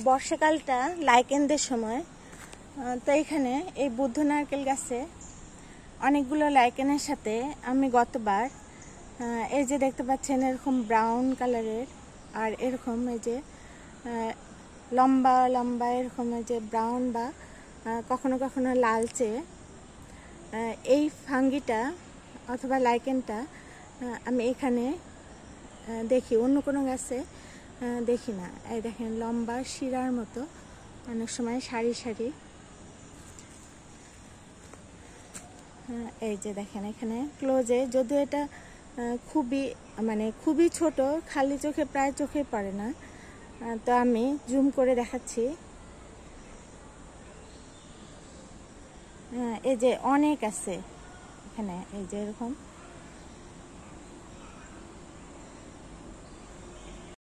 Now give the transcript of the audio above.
বর্ষাকালটা লাইকেনদের সময়। তো এখানে এই বুদ্ধ নারকেল গাছে অনেকগুলো লাইকেনের সাথে আমি গতবার এই যে দেখতে পাচ্ছেন এরকম ব্রাউন কালারের আর এরকম এই যে লম্বা লম্বা এরকম এই যে ব্রাউন বা কখনো কখনো লালচে এই ফাঙ্গিটা অথবা লাইকেনটা আমি এখানে দেখি, অন্য কোনো গাছে দেখি না। এই দেখেন লম্বা শিরার মতো, অনেক সময় সারি সারি। এই যে দেখেন এখানে ক্লোজে, যদিও এটা খুবই ছোট, খালি চোখে প্রায় চোখে পড়ে না, তো আমি জুম করে দেখাচ্ছি। এই যে অনেক আছে এখানে, এই যে এরকম